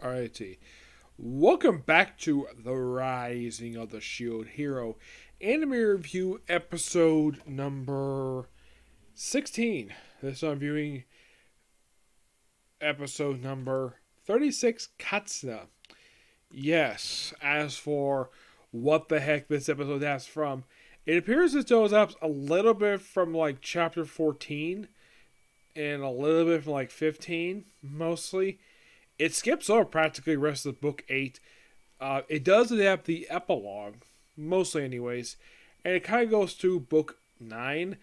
Alrighty. Welcome back to The Rising of the Shield Hero Anime Review episode number 16. This I'm viewing episode number 36, Kizuna. Yes, as for what the heck this episode has from, it appears as though it's up a little bit from like chapter 14 and a little bit from like 15, mostly. It skips over practically the rest of book 8. It does adapt the epilogue, mostly anyways, and it kind of goes through book 9.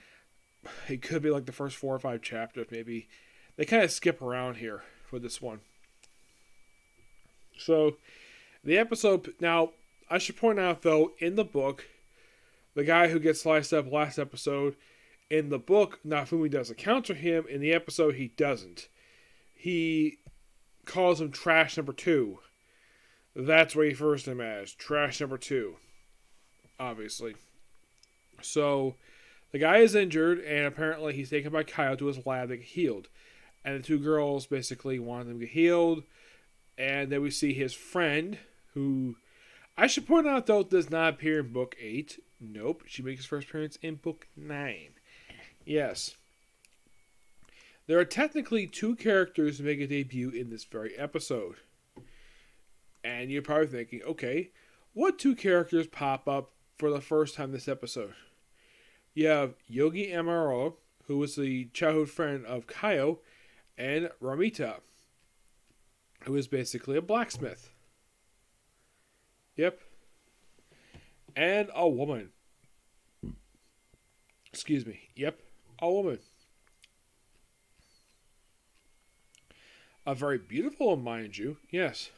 It could be like the first 4 or 5 chapters, maybe. They kind of skip around here for this one. So, the episode... Now, I should point out, though, in the book, the guy who gets sliced up last episode, in the book, Nafumi does encounter him. In the episode, he doesn't. He calls him Trash Number 2. That's what he refers to him as. Trash Number 2. Obviously. So, the guy is injured, and apparently he's taken by Kyle to his lab to get healed. And the two girls basically want him to get healed. And then we see his friend, who... I should point out, though, does not appear in book 8. Nope. She makes his first appearance in book 9. Yes. There are technically 2 characters who make a debut in this very episode. And you're probably thinking, okay, what 2 characters pop up for the first time this episode? You have Yogi Amaro, who was the childhood friend of Kaio, and Ramita, who is basically a blacksmith. Yep. And a woman. Excuse me. Yep, a woman. A very beautiful one, mind you. Yes.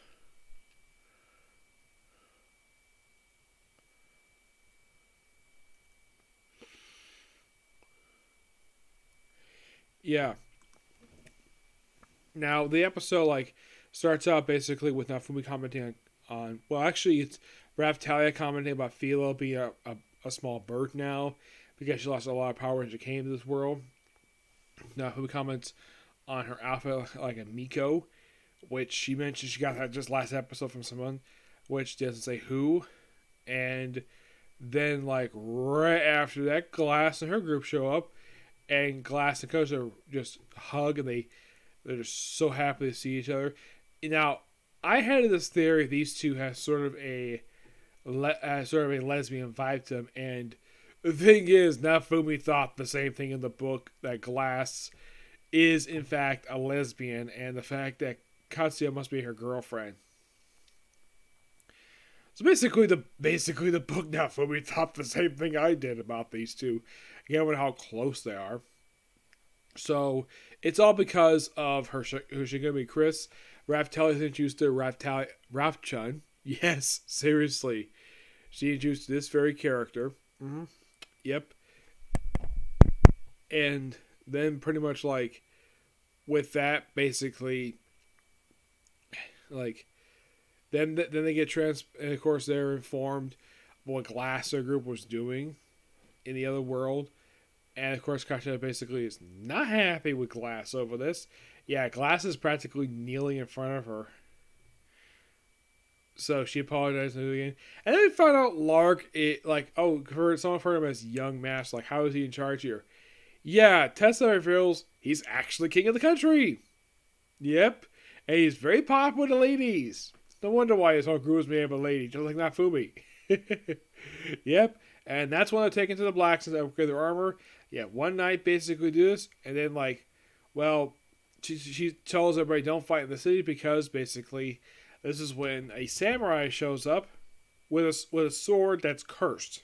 Yeah. Now, the episode, starts out basically with Nafumi commenting on... Well, actually, it's Raftalia commenting about Philo being a small bird now, because she lost a lot of power when she came to this world. Nafumi comments on her outfit like a Miko, which she mentioned she got that just last episode from someone, which doesn't say who. And then, right after that, Glass and her group show up, and Glass and Koza just hug, and they're just so happy to see each other. Now, I had this theory these two have sort of a lesbian vibe to them, and the thing is, Nafumi thought the same thing in the book, that Glass is in fact a lesbian, and the fact that Katsuya must be her girlfriend. So basically the book Nafumi thought the same thing I did about these two, given how close they are. So it's all because of her Shigumi Chris. Raftalia is introduced to Rafchun. Yes, seriously. She introduced this very character. Mm-hmm. Yep. And then pretty much with that, basically, then they get and of course they're informed what Glass their group was doing in the other world. And of course Kasha basically is not happy with Glass over this. Yeah, Glass is practically kneeling in front of her. So she apologized again. And then we found out Lark, someone referred to him as Young Master. How is he in charge here? Yeah, Tessa reveals he's actually king of the country. Yep. And he's very popular with the ladies. No wonder why his whole crew is made up of ladies, just like Nafumi. Yep. And that's when they're taken to the blacksmith to upgrade their armor. Yeah, one night basically do this. And then, she tells everybody don't fight in the city because basically this is when a samurai shows up with a sword that's cursed.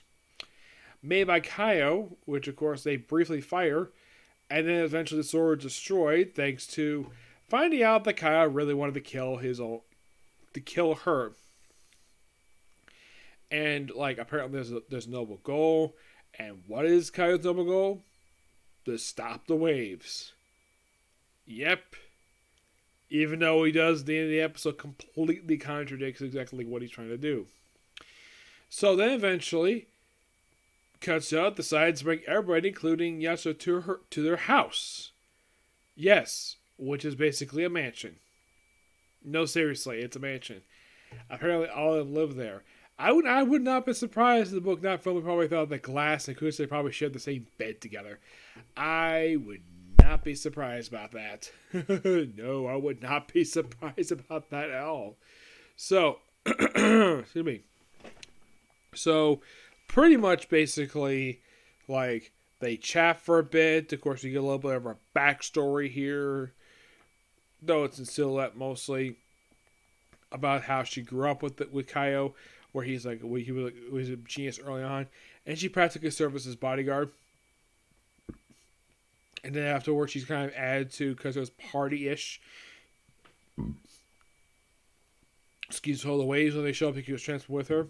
Made by Kaio, which of course they briefly fire, and then eventually the sword is destroyed thanks to finding out that Kaio really wanted to kill her. And apparently there's a noble goal, and what is Kaio's noble goal? To stop the waves. Yep. Even though he does, the end of the episode completely contradicts exactly what he's trying to do. So then eventually, Katsuya decides to bring everybody, including Yasuo, to their house. Yes, which is basically a mansion. No, seriously, it's a mansion. Apparently, all of them live there. I would not be surprised if the book not filmed probably thought that Glass and Kusa probably shared the same bed together. I would not be surprised about that. No, I would not be surprised about that at all. So, excuse me. So, pretty much basically, like, they chat for a bit. Of course, you get a little bit of a backstory here, though it's in silhouette mostly, about how she grew up with Kaio, where he was a genius early on, and she practically served as his bodyguard. And then afterwards, she's kind of added to because it was party-ish. Excuse all the waves when they show up, he was transferred with her.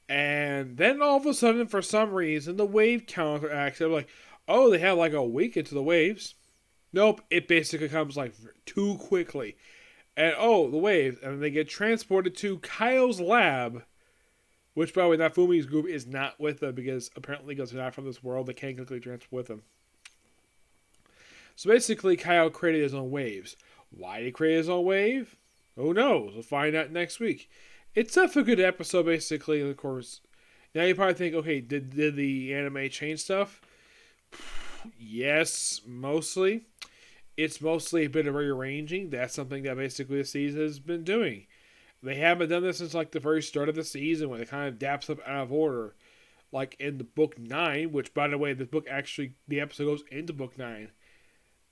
And then all of a sudden, for some reason, the wave counteracts. I'm like, oh, they have like a week into the waves. Nope, it basically comes like too quickly. And oh, the waves. And they get transported to Kaio's lab. Which, by the way, Nafumi's group is not with them because apparently because they're not from this world, they can't quickly transport with them. So basically, Kaio created his own waves. Why did he create his own wave? Who knows? We'll find out next week. It's a good episode, basically, of course. Now you probably think, okay, did the anime change stuff? Yes, mostly. It's mostly a bit of rearranging. That's something that basically the season has been doing. They haven't done this since like the very start of the season when it kind of daps up out of order. Like in the book 9, which by the way, the episode goes into book 9.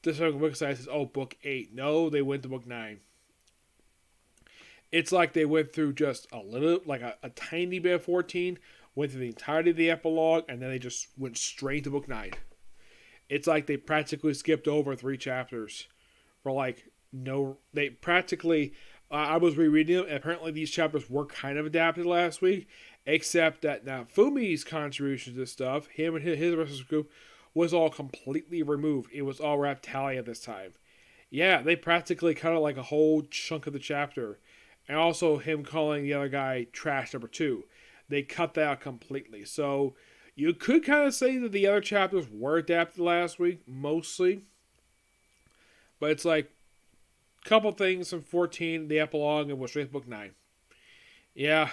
This book says, oh, book 8. No, they went to book 9. It's like they went through just a little, like a tiny bit of 14, went through the entirety of the epilogue, and then they just went straight to book 9. It's like they practically skipped over 3 chapters for like no. They practically. I was rereading them, and apparently these chapters were kind of adapted last week, except that now Fumi's contribution to this stuff, him and his rest of the group, was all completely removed. It was all Raptalia this time. Yeah, they practically cut out like a whole chunk of the chapter. And also him calling the other guy trash number 2. They cut that out completely. So you could kind of say that the other chapters were adapted last week, mostly. But it's like a couple things from 14, the epilogue, and was straight to book 9. Yeah,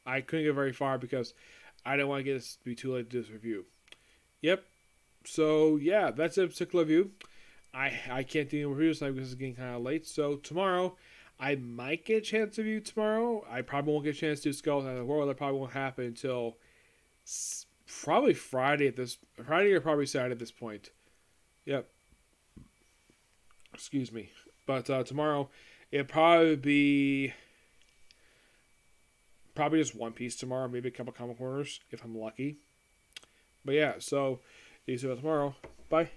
I couldn't get very far because I didn't want to get this to be too late to do this review. Yep. So yeah, that's a particular review. I can't do any reviews tonight because it's getting kind of late. So tomorrow, I might get a chance to review tomorrow. I probably won't get a chance to do Skeletons of the World. That probably won't happen until probably Friday or probably Saturday at this point. Yep. Excuse me. But tomorrow, it'll probably be just One Piece tomorrow. Maybe a couple comic corners if I'm lucky. But yeah, so see you tomorrow. Bye.